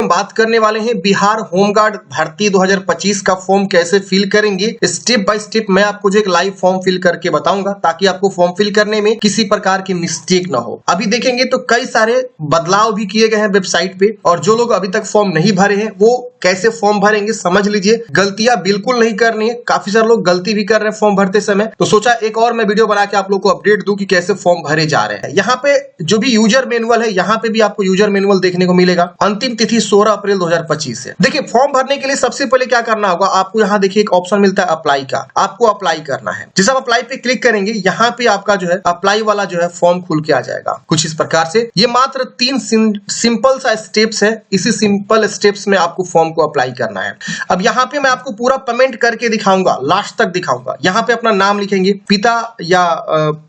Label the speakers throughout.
Speaker 1: बात करने वाले हैं बिहार होमगार्ड भर्ती 2025 का फॉर्म कैसे फिल करेंगे। स्टेप बाय स्टेप मैं आपको जो एक लाइव फॉर्म फिल करके बताऊंगा ताकि आपको फॉर्म फिल करने में किसी प्रकार की मिस्टेक ना हो। अभी देखेंगे तो कई सारे बदलाव भी किए गए हैं वेबसाइट पे, और जो लोग अभी तक फॉर्म नहीं भरे हैं वो कैसे फॉर्म भरेंगे समझ लीजिए। गलतियां बिल्कुल नहीं करनी है, काफी सारे लोग गलती भी कर रहे हैं फॉर्म भरते समय, तो सोचा एक और मैं वीडियो बना के आप लोग को अपडेट दूं कि कैसे फॉर्म भरे जा रहे हैं। यहाँ पे जो भी यूजर मैनुअल है, यहाँ पे भी आपको यूजर मैनुअल देखने को मिलेगा। अंतिम तिथि 16 अप्रैल 2025 है। देखिए फॉर्म भरने के लिए सबसे पहले क्या करना होगा, आपको यहाँ देखिए एक ऑप्शन मिलता है अप्लाई का, आपको अप्लाई करना है। जैसे आप अप्लाई पे क्लिक करेंगे यहाँ पे आपका जो है अप्लाई वाला जो है फॉर्म खुल के आ जाएगा कुछ इस प्रकार से। ये मात्र 3 सिंपल सा स्टेप्स है, इसी सिंपल स्टेप्स में आपको फॉर्म को अप्लाई करना है। अब यहाँ पे मैं आपको पूरा पेमेंट करके दिखाऊंगा, लास्ट तक दिखाऊंगा। यहाँ पे अपना नाम लिखेंगे, पिता या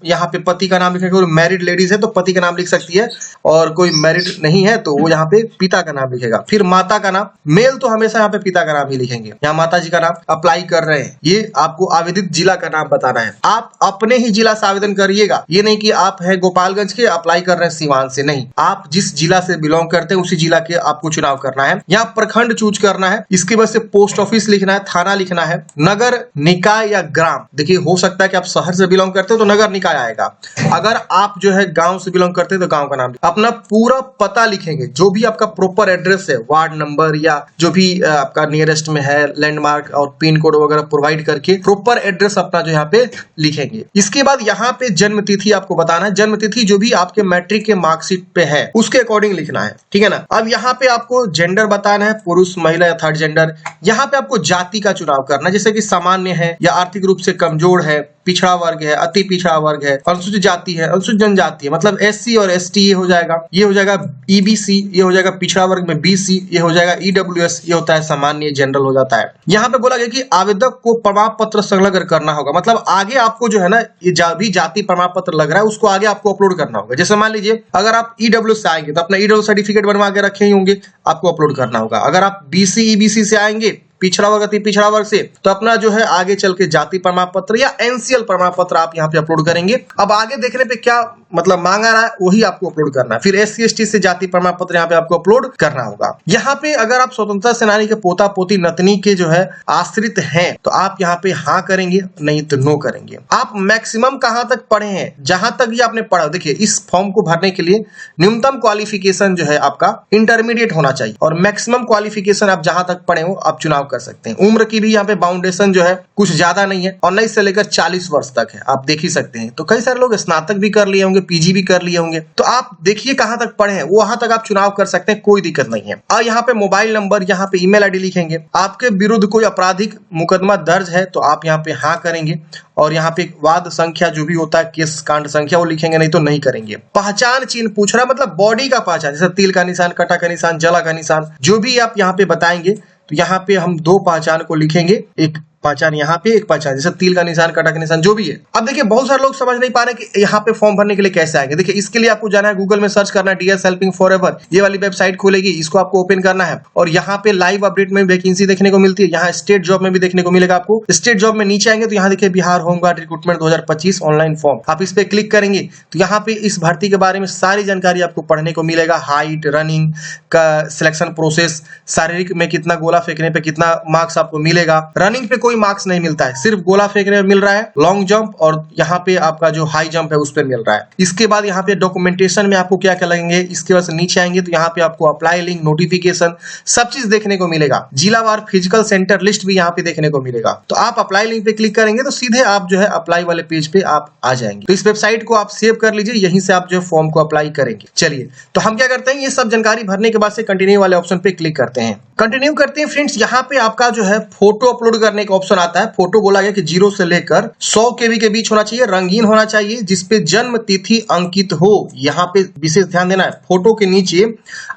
Speaker 1: यहाँ पे पति का नाम लिखेंगे। मैरिड लेडीज है तो पति का नाम लिख सकती है, और कोई मैरिड नहीं है तो वो यहाँ पे पिता का नाम लिखेगा। फिर माता का नाम, मेल तो हमेशा यहाँ पे पिता का नाम ही लिखेंगे। यहाँ माता जी का नाम। अप्लाई कर रहे हैं, ये आपको आवेदित जिला का नाम बताना है। आप अपने ही जिला से आवेदन करिएगा, ये नहीं कि आप है गोपालगंज के अप्लाई कर रहे हैं सीवान से, नहीं। आप जिस जिला से बिलोंग करते हैं उसी जिला के आपको चुनाव करना है। यहाँ प्रखंड चूज करना है, इसके बाद से पोस्ट ऑफिस लिखना है, थाना लिखना है, नगर निकाय या ग्राम। देखिए हो सकता है कि आप शहर से बिलोंग करते हो तो नगर निकाय आएगा, अगर आप जो है गांव से बिलोंग करते हैं तो गांव का नाम। अपना पूरा पता लिखेंगे, जो भी आपका प्रॉपर एड्रेस है, वार्ड नंबर या जो भी आपका नियरेस्ट में है, लैंडमार्क और पिन कोड वगैरह प्रोवाइड करके प्रॉपर एड्रेस अपना जो यहाँ पे लिखेंगे। इसके बाद यहाँ पे जन्म तिथि आपको बताना है, जन्म तिथि जो भी आपके मैट्रिक के मार्कशीट पे है उसके अकॉर्डिंग लिखना है, ठीक है ना। अब यहाँ पे आपको जेंडर बताना है, पुरुष महिला या थर्ड जेंडर। यहाँ पे आपको जाति का चुनाव करना है, जैसे कि सामान्य है या आर्थिक रूप से कमजोर है, पिछड़ा वर्ग है, अति पिछड़ा वर्ग है, अनुसूचित जाति है, अनुसूचित जनजाति है, मतलब SC और ST ये हो जाएगा, ये हो जाएगा EBC, ये हो जाएगा पिछड़ा वर्ग में BC, ये हो जाएगा EWS, ये होता है सामान्य जनरल हो जाता है। यहाँ पे बोला गया कि आवेदक को प्रमाण पत्र संलग्न करना होगा, मतलब आगे आपको जो है ना ये भी जाति प्रमाण पत्र लग रहा है उसको आगे आपको अपलोड करना होगा। जैसे मान लीजिए अगर आप EWS से आएंगे तो अपना EWS सर्टिफिकेट बनवा के रखे ही होंगे, आपको अपलोड करना होगा। अगर आप BC EBC से आएंगे, पिछड़ा वर्ग अति पिछड़ा वर्ग से, तो अपना जो है आगे चल के जाति प्रमाण पत्र या NCL प्रमाण पत्र आप यहाँ पे अपलोड करेंगे। अब आगे देखने पे क्या मतलब मांगा रहा है वही आपको अपलोड करना है। फिर SC ST से जाति प्रमाण पत्र यहाँ पे आपको अपलोड करना होगा। यहाँ पे अगर आप स्वतंत्रता सेनानी के पोता पोती नतनी के जो है आश्रित हैं तो आप यहाँ पे हाँ करेंगे, नहीं तो नो करेंगे। आप मैक्सिमम कहाँ तक पढ़े हैं, जहां तक भी आपने पढ़ा। देखिए इस फॉर्म को भरने के लिए न्यूनतम क्वालिफिकेशन जो है आपका इंटरमीडिएट होना चाहिए, और मैक्सिमम क्वालिफिकेशन आप जहां तक पढ़े हो आप चुनाव कर सकते हैं। उम्र की भी यहाँ पे बाउंडेशन जो है कुछ ज्यादा नहीं है, 19 से लेकर 40 वर्ष तक है, आप देख ही सकते हैं। तो कई सारे लोग स्नातक भी कर लिए होंगे, PG भी कर लिए होंगे, तो आप देखिए कहां तक पढ़े हैं, वहां तक आप चुनाव कर सकते हैं, कोई दिक्कत नहीं है। और यहाँ पे मोबाइल नंबर, यहाँ पे ईमेल ID लिखेंगे। आपके विरुद्ध कोई आपराधिक मुकदमा दर्ज है तो आप यहाँ पे हाँ करेंगे, और यहाँ पे वाद संख्या जो भी होता है, केस कांड संख्या, वो लिखेंगे, नहीं तो नहीं करेंगे। पहचान चिन्ह पूछ रहा है, मतलब बॉडी का पहचान, जैसे तिल का निशान, कटा का निशान, जला का निशान, जो भी आप यहाँ पे बताएंगे तो यहाँ पे हम 2 पहचान को लिखेंगे, एक पहचान यहाँ पे, एक पहचान जैसे तिल का निशान, कटा का निशान, जो भी है। अब देखिए बहुत सारे लोग समझ नहीं पा रहे कि यहाँ पे फॉर्म भरने के लिए कैसे आएंगे। देखिए इसके लिए आपको जाना है, गूगल में सर्च करना है DS हेल्पिंग फॉरएवर, ये वाली वेबसाइट खुलेगी, इसको आपको ओपन करना है, और यहाँ पे लाइव अपडेट में वैकेंसी देखने को मिलती है। यहाँ स्टेट जॉब में भी देखने को मिलेगा आपको। स्टेट जॉब में नीचे आएंगे तो यहाँ देखिए Bihar home guard recruitment 2025 online form, आप इस पे क्लिक करेंगे तो यहाँ पे इस भर्ती के बारे में सारी जानकारी आपको पढ़ने को मिलेगा। हाइट, रनिंग का सिलेक्शन प्रोसेस, शारीरिक में कितना गोला फेंकने पे कितना मार्क्स आपको मिलेगा। रनिंग पे कोई मार्क्स नहीं मिलता है, सिर्फ गोला फेंकने में मिल रहा है, लॉन्ग जंप और यहाँ पे आपका जो हाई जंप है उस पर मिल रहा है। इसके बाद यहाँ पे डॉक्यूमेंटेशन में आपको क्या क्या लगेंगे, इसके बाद से नीचे आएंगे तो यहाँ पे आपको अप्लाई लिंक, नोटिफिकेशन, सब चीज देखने को मिलेगा। जिलावार फिजिकल सेंटर लिस्ट भी यहाँ पे देखने को मिलेगा। तो आप अप्लाई लिंक पे क्लिक करेंगे तो सीधे आप जो है अप्लाई वाले पेज पे आप आ जाएंगे। तो इस वेबसाइट को आप सेव कर लीजिए, यहीं से आप जो फॉर्म को अप्लाई करेंगे। चलिए तो हम क्या करते हैं, ये सब जानकारी भरने के बाद से कंटिन्यू वाले ऑप्शन पे क्लिक करते हैं। कंटिन्यू करते हैं फ्रेंड्स। यहाँ पे आपका जो है फोटो अपलोड करने का ऑप्शन आता है। फोटो बोला गया कि 0 से लेकर 100 KB के बीच होना चाहिए, रंगीन होना चाहिए, जिसपे जन्म तिथि अंकित हो। यहाँ पे विशेष ध्यान देना है, फोटो के नीचे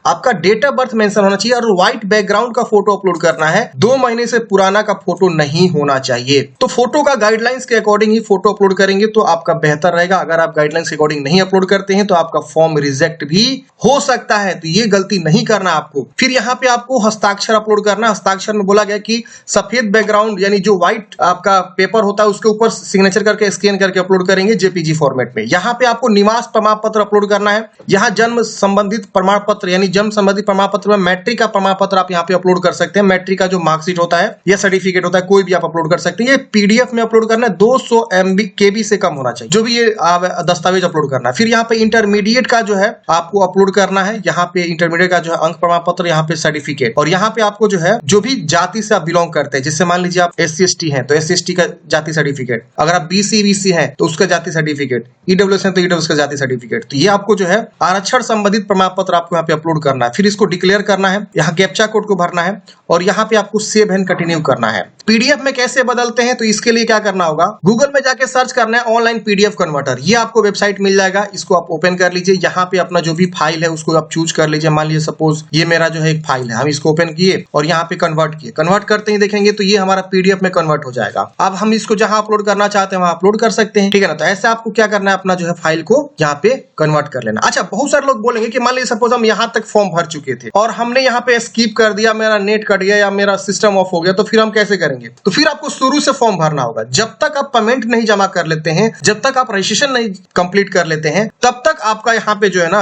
Speaker 1: आपका डेट ऑफ बर्थ मेंशन होना चाहिए, और व्हाइट बैकग्राउंड का फोटो अपलोड करना है। 2 महीने से पुराना का फोटो नहीं होना चाहिए। तो फोटो का गाइडलाइंस के अकॉर्डिंग ही फोटो अपलोड करेंगे तो आपका बेहतर रहेगा। अगर आप गाइडलाइंस के अकॉर्डिंग नहीं अपलोड करते हैं तो आपका फॉर्म रिजेक्ट भी हो सकता है, तो ये गलती नहीं करना आपको। फिर यहाँ पे आपको हस्ताक्षर हस्ताक्षर अपलोड करना है। हस्ताक्षर में बोला गया कि सफेद बैकग्राउंड यानी जो व्हाइट आपका पेपर होता है उसके ऊपर सिग्नेचर करके स्कैन करके अपलोड करेंगे जेपीजी फॉर्मेट में। यहाँ पे आपको निवास प्रमाण पत्र अपलोड करना है। यहाँ जन्म संबंधित प्रमाण पत्र यानी जन्म संबंधित प्रमाण पत्र में मैट्रिक का प्रमाण पत्र आप यहाँ पे अपलोड कर सकते हैं। मैट्रिक का जो मार्कशीट होता है या सर्टिफिकेट होता है कोई भी आप अपलोड कर सकते हैं। ये पीडीएफ में अपलोड करना है, 200 MB KB से कम होना चाहिए जो भी ये दस्तावेज अपलोड करना है। फिर यहाँ पे इंटरमीडिएट का जो है आपको अपलोड करना है। यहाँ पे इंटरमीडिएट का जो है अंक प्रमाण पत्र, यहाँ पे सर्टिफिकेट, और यहाँ पे आपको जो है जो भी जाति से आप बिलोंग करते हैं, जैसे मान लीजिए आप SC/ST हैं तो SC/ST का जाति सर्टिफिकेट, अगर आप BC/BC हैं तो उसका जाति सर्टिफिकेट, EWS है तो EWS का जाति सर्टिफिकेट। तो ये आपको जो है आरक्षण संबंधित प्रमाण पत्र आपको यहाँ पे अपलोड करना है। फिर इसको डिक्लेयर करना है, यहाँ कैप्चा कोड को भरना है और यहाँ पे आपको सेव एंड कंटिन्यू करना है। पीडीएफ में कैसे बदलते हैं तो इसके लिए क्या करना होगा, गूगल में जाके सर्च करना है ऑनलाइन PDF कन्वर्टर। ये आपको वेबसाइट मिल जाएगा, इसको आप ओपन कर लीजिए। यहाँ पे अपना जो भी फाइल है उसको आप चूज कर लीजिए। मान लीजिए सपोज ये मेरा जो है एक फाइल है, हम इसको ओपन किए और यहाँ पे कन्वर्ट किए। कन्वर्ट करते ही देखेंगे तो ये हमारा PDF में कन्वर्ट हो जाएगा। अब हम इसको जहां अपलोड करना चाहते हैं वहां अपलोड कर सकते हैं, ठीक है ना। तो ऐसे आपको क्या करना है, अपना जो है फाइल को यहाँ पे कन्वर्ट कर लेना। अच्छा, बहुत सारे लोग बोलेंगे कि मान लीजिए सपोज हम यहाँ तक फॉर्म भर चुके थे और हमने यहाँ पे स्किप कर दिया, मेरा नेट कट गया या मेरा सिस्टम ऑफ हो गया, तो फिर हम कैसे करेंगे। तो फिर आपको शुरू से फॉर्म भरना होगा। जब तक आप पेमेंट नहीं जमा कर लेते हैं, जब तक आप रजिस्ट्रेशन नहीं कंप्लीट कर लेते हैं, तब तक आपका यहाँ पे जो है ना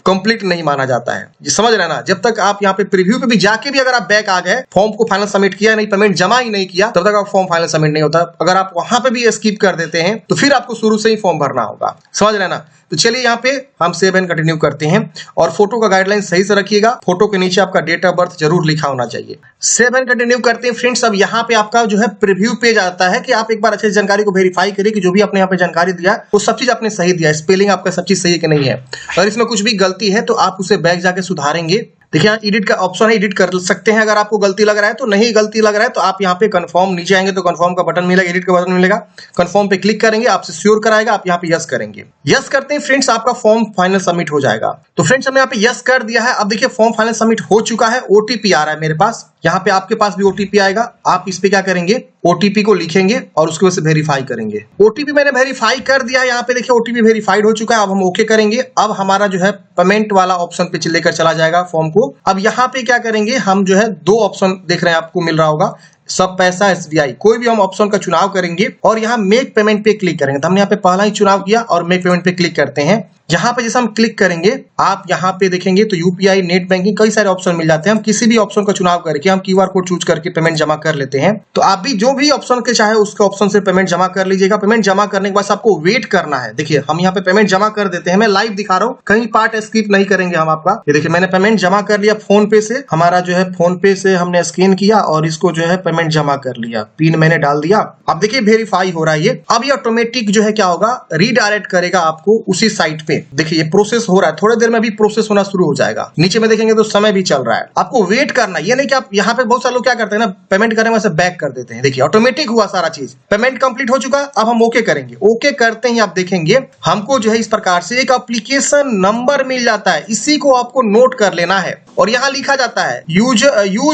Speaker 1: कंप्लीट नहीं माना जाता है। ये समझ रहे हैं ना। जब तक आप यहाँ पे प्रीव्यू पे भी जाके भी अगर आप बैक आ गए, फॉर्म को फाइनल सबमिट किया नहीं, पेमेंट जमा ही नहीं किया, तब तक आप फॉर्म फाइनल सबमिट नहीं होता। अगर आप वहां पे भी स्किप कर देते हैं तो फिर आपको शुरू से ही फॉर्म भरना होगा। समझ रहे हैं ना। तो चलिए यहाँ पे हम सेव एंड कंटिन्यू करते हैं और फोटो का गाइडलाइन सही से रखिएगा। फोटो के नीचे आपका डेट ऑफ बर्थ जरूर लिखा होना चाहिए। सेव एंड कंटिन्यू करते हैं फ्रेंड्स। अब यहाँ पे आपका जो है प्रीव्यू पेज आता है कि आप एक बार अच्छे से जानकारी को वेरीफाई करिए कि जो भी आपने यहाँ पे जानकारी दिया वो सब चीज आपने सही दिया, स्पेलिंग आपका सब चीज सही है कि नहीं है। अगर इसमें कुछ भी गलती है तो आप उसे बैक जाके सुधारेंगे। देखिए यहाँ एडिट का ऑप्शन है, एडिट कर सकते हैं अगर आपको गलती लग रहा है। तो नहीं गलती लग रहा है तो आप यहाँ पे कंफर्म, नीचे आएंगे तो कंफर्म का बटन मिलेगा, एडिट का बटन मिलेगा, कंफर्म पे क्लिक करेंगे, आपसे श्योर कराएगा, आप यहाँ पे यस करेंगे। यस करते हैं फ्रेंड्स, आपका फॉर्म फाइनल सबमिट हो जाएगा। तो फ्रेंड्स हमने यहाँ पे यस कर दिया है। अब देखिए फॉर्म फाइनल सबमिट हो चुका है। OTP आ रहा है मेरे पास, यहाँ पे आपके पास भी OTP आएगा। आप इस पे क्या करेंगे, OTP को लिखेंगे और उसके वजह से वेरीफाई करेंगे। OTP मैंने वेरीफाई कर दिया है। यहाँ पे देखिए OTP वेरीफाइड हो चुका है। अब हम ओके करेंगे। अब हमारा जो है पेमेंट वाला ऑप्शन पे लेकर चला जाएगा फॉर्म को। अब यहाँ पे क्या करेंगे, हम जो है 2 ऑप्शन देख रहे हैं, आपको मिल रहा होगा, सब पैसा, SBI, कोई भी हम ऑप्शन का चुनाव करेंगे और यहाँ मेक पेमेंट पे क्लिक करेंगे। तो हमने यहाँ पे पहला ही चुनाव किया और मेक पेमेंट पे क्लिक करते हैं। यहाँ पे जैसे हम क्लिक करेंगे आप यहाँ पे देखेंगे तो UPI, नेट बैंकिंग, कई सारे ऑप्शन मिल जाते हैं। हम किसी भी ऑप्शन का चुनाव करके हम QR कोड चूज करके पेमेंट जमा कर लेते हैं। तो आप भी जो भी ऑप्शन के चाहे उसके ऑप्शन से पेमेंट जमा कर लीजिएगा। पेमेंट जमा करने के बाद आपको वेट करना है। देखिए हम यहाँ पे पेमेंट जमा कर देते हैं, मैं लाइव दिखा रहा हूँ, कहीं पार्ट स्किप नहीं करेंगे हम आपका। ये देखिए मैंने पेमेंट जमा कर लिया फोन पे से, हमारा जो है फोन पे से हमने स्कैन किया और इसको जो है पेमेंट जमा कर लिया, पिन मैंने डाल दिया। अब देखिए वेरीफाई हो रहा है ये। अब ये ऑटोमेटिक जो है क्या होगा, रीडायरेक्ट करेगा आपको उसी साइट पे। देखिए ये प्रोसेस हो रहा है, थोड़ी देर में भी प्रोसेस होना शुरू हो जाएगा। नीचे में देखेंगे तो समय भी चल रहा है। आपको वेट करना, ये नहीं कि आप यहाँ पे, बहुत सारे लोग क्या करते हैं ना, पेमेंट करने में से बैक कर देते हैं। देखिए ऑटोमेटिक हुआ सारा चीज, पेमेंट कंप्लीट हो चुका। अब हम ओके करेंगे। ओके करते ही आप देखेंगे हमको जो है इस प्रकार से एक एप्लीकेशन नंबर मिल जाता है। इसी को आपको नोट कर लेना है और यहाँ लिखा जाता है use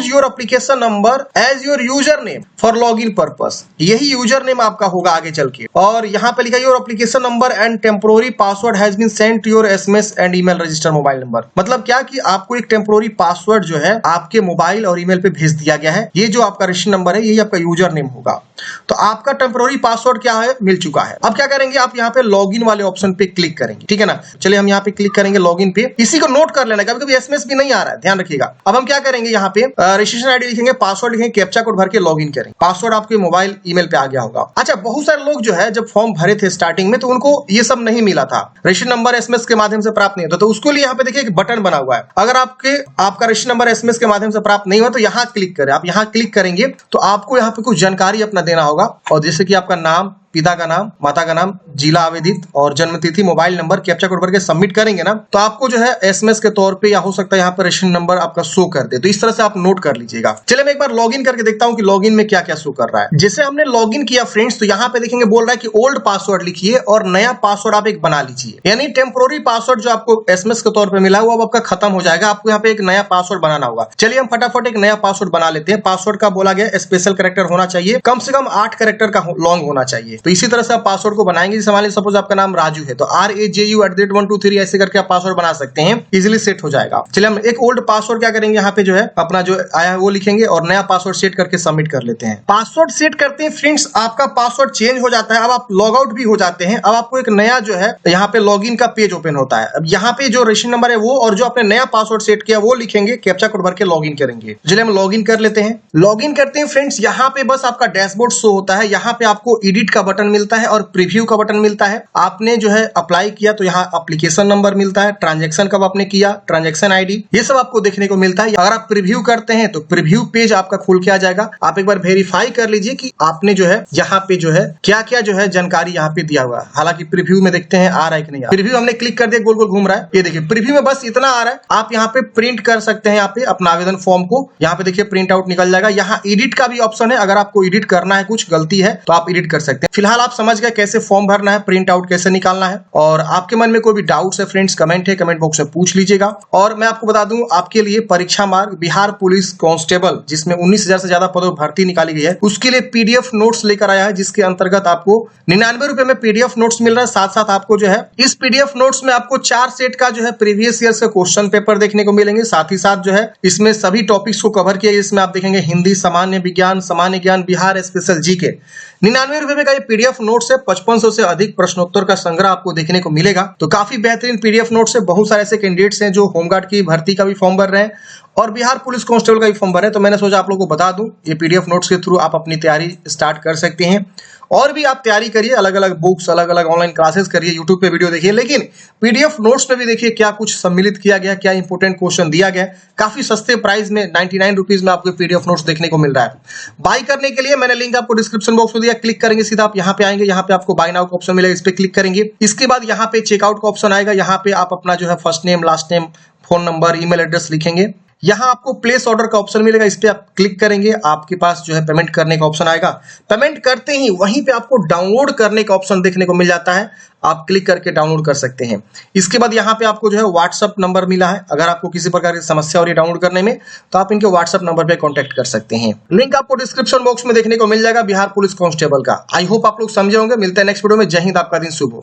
Speaker 1: your application number as your user name for login purpose. यही यूजर नेम आपका होगा आगे चल के। और यहाँ पे लिखा your application number and temporary password has been sent to your SMS and email register mobile number. मतलब क्या कि आपको एक टेम्पोररी पासवर्ड जो है आपके मोबाइल और ईमेल पे भेज दिया गया है। ये जो आपका रजिस्टर नंबर है यही आपका यूजर नेम होगा। तो आपका टेम्पोररी पासवर्ड क्या है, मिल चुका है। अब क्या करेंगे, आप यहाँ पे लॉगिन वाले ऑप्शन पे क्लिक करेंगे, ठीक है ना। चलिए हम यहाँ पे क्लिक करेंगे लॉगिन पे। इसी को नोट कर लेना, कभी कभी SMS भी नहीं आ रहा है, ध्यान रखिएगा। अब हम क्या करेंगे, यहाँ पे रजिस्ट्रेशन ID लिखेंगे, पासवर्ड लिखेंगे, कैप्चा कोड भर के लॉगिन करेंगे। पासवर्ड आपके मोबाइल ईमेल पे आ गया होगा। अच्छा, बहुत सारे लोग जो है जब फॉर्म भरे थे स्टार्टिंग में तो उनको ये सब नहीं मिला था, रजिस्ट्रेशन नंबर SMS के माध्यम से प्राप्त नहीं होता। तो उसके लिए यहाँ पे देखिए एक बटन बना हुआ है। अगर आपका रजिस्ट्रेशन नंबर SMS के माध्यम से प्राप्त नहीं हुआ तो यहाँ क्लिक करें। आप यहाँ क्लिक करेंगे तो आपको यहाँ पे कुछ जानकारी अपना देना होगा, और जैसे कि आपका नाम, पिता का नाम, माता का नाम, जिला आवेदित और जन्म तिथि, मोबाइल नंबर, कैप्चा कोड भर के सबमिट करेंगे ना तो आपको जो है SMS के तौर पे या हो सकता है यहाँ पर रजिस्ट्रेशन नंबर आपका शो कर दे। तो इस तरह से आप नोट कर लीजिएगा। चलिए मैं एक बार लॉगिन करके देखता हूँ कि लॉगिन में क्या क्या शो कर रहा है। जैसे हमने लॉगिन किया फ्रेंड्स तो यहाँ पे देखेंगे बोल रहा है कि ओल्ड पासवर्ड लिखिए और नया पासवर्ड आप एक बना लीजिए। यानी टेम्पोररी पासवर्ड जो आपको SMS के तौर पर मिला हुआ वो आपका खत्म हो जाएगा। आपको यहाँ पे एक नया पासवर्ड बनाना होगा। चलिए हम फटाफट एक नया पासवर्ड बना लेते हैं। पासवर्ड का बोला गया स्पेशल कैरेक्टर होना चाहिए, कम से कम 8 कैरेक्टर का लॉन्ग होना चाहिए। तो इसी तरह से आप पासवर्ड को बनाएंगे। जैसे मान लीजिए सपोज आपका नाम राजू है, तो RAJU@123 ऐसे करके आप पासवर्ड बना सकते हैं, इजीली सेट हो जाएगा। चलिए हम एक ओल्ड पासवर्ड क्या करेंगे, यहाँ पे जो है अपना जो आया है वो लिखेंगे और नया पासवर्ड सेट करके सबमिट कर लेते हैं। पासवर्ड सेट करते हैं फ्रेंड्स, आपका पासवर्ड चेंज हो जाता है। अब आप लॉग आउट भी हो जाते हैं। अब आपको एक नया जो है यहाँ पे लॉगिन का पेज ओपन होता है। अब यहाँ पे जो रजिस्ट्रेशन नंबर है वो और जो आपने नया पासवर्ड सेट किया वो लिखेंगे, कैप्चा कोड भर के लॉगिन करेंगे। चलिए हम लॉगिन कर लेते हैं। लॉगिन करते हैं फ्रेंड्स, यहाँ पे बस आपका डैशबोर्ड शो होता है। यहाँ पे आपको एडिट का बटन मिलता है और प्रीव्यू का बटन मिलता है। आपने जो है अप्लाई किया तो यहाँ एप्लीकेशन नंबर मिलता है, ट्रांजेक्शन कब आपने किया, ट्रांजेक्शन आईडी, ये सब आपको देखने को मिलता है। अगर आप प्रीव्यू करते हैं तो प्रीव्यू पेज आपका खुल के आ जाएगा। आप एक बार वेरीफाई कर लीजिए कि आपने जो है यहाँ पे जो है क्या क्या जो है जानकारी यहाँ पे दिया हुआ है। हालांकि प्रीव्यू में देखते हैं आ रहा है कि नहीं। प्रीव्यू हमने क्लिक कर दिया, गोल गोल घूम रहा है। ये देखिए प्रीव्यू में बस इतना आ रहा है। आप यहाँ पे प्रिंट कर सकते हैं, यहाँ पे अपना आवेदन फॉर्म को यहाँ पे देखिए प्रिंट आउट निकल जाएगा। यहाँ एडिट का भी ऑप्शन है, अगर आपको एडिट करना है, कुछ गलती है तो आप एडिट कर सकते हैं। फिलहाल आप समझ गए कैसे फॉर्म भरना है, प्रिंट आउट कैसे निकालना है। और आपके मन में कोई भी डाउट्स है फ्रेंड्स, कमेंट है, कमेंट बॉक्स में पूछ लीजिएगा। और मैं आपको बता दूं, आपके लिए परीक्षा मार्ग बिहार पुलिस कांस्टेबल, जिसमें 19,000 से ज्यादा पदों पर भर्ती निकाली गई है, उसके लिए पीडीएफ नोट्स लेकर आया है, जिसके अंतर्गत आपको 99 रुपए में पीडीएफ नोट्स मिल रहा है। साथ साथ आपको जो है इस पीडीएफ नोट्स में आपको 4 सेट का जो है प्रीवियस ईयर का क्वेश्चन पेपर देखने को मिलेंगे। साथ ही साथ जो है इसमें सभी टॉपिक्स को कवर किया, इसमें आप देखेंगे हिंदी, सामान्य विज्ञान, सामान्य ज्ञान, बिहार स्पेशल जीके। 99 रुपए में का ये पीडीएफ नोट्स है। 5500 से अधिक प्रश्नोत्तर का संग्रह आपको देखने को मिलेगा। तो काफी बेहतरीन पीडीएफ नोट्स है। बहुत सारे ऐसे कैंडिडेट्स हैं जो होमगार्ड की भर्ती का भी फॉर्म भर रहे हैं और बिहार पुलिस कांस्टेबल का भी फॉर्म भर रहे हैं। तो मैंने सोचा आप लोगों को बता दूं, ये पीडीएफ नोट्स के थ्रू आप अपनी तैयारी स्टार्ट कर सकते हैं। और भी आप तैयारी करिए, अलग अलग बुक्स, अलग अलग ऑनलाइन क्लासेस करिए, यूट्यूब पे वीडियो देखिए, लेकिन पीडीएफ नोट्स में भी देखिए क्या कुछ सम्मिलित किया गया, क्या इंपोर्टेंट क्वेश्चन दिया गया। काफी सस्ते प्राइस में 99 रुपीज में आपको पीडीएफ नोट्स देखने को मिल रहा है। बाय करने के लिए मैंने लिंक आपको डिस्क्रिप्शन बॉक्स में दिया, क्लिक करेंगे सीधा आप यहाँ पे आएंगे। यहाँ पे आपको बाय नाउ का ऑप्शन मिलेगा, इस पे क्लिक करेंगे। इसके बाद यहाँ पे चेकआउट का ऑप्शन आएगा। यहाँ पे आप अपना जो है first name, last name, phone number, email address लिखेंगे। यहाँ आपको प्लेस ऑर्डर का ऑप्शन मिलेगा, इस पे आप क्लिक करेंगे। आपके पास जो है पेमेंट करने का ऑप्शन आएगा। पेमेंट करते ही वहीं पे आपको डाउनलोड करने का ऑप्शन देखने को मिल जाता है। आप क्लिक करके डाउनलोड कर सकते हैं। इसके बाद यहाँ पे आपको जो है व्हाट्सएप नंबर मिला है। अगर आपको किसी प्रकार की समस्या हो रही है डाउनलोड करने में, तो आप इनके व्हाट्सएप नंबर पे कांटेक्ट कर सकते हैं। लिंक आपको डिस्क्रिप्शन बॉक्स में देखने को मिल जाएगा बिहार पुलिस कांस्टेबल का। आई होप आप लोग समझे होंगे। मिलते हैं नेक्स्ट वीडियो में। जय हिंद, आपका दिन शुभ हो।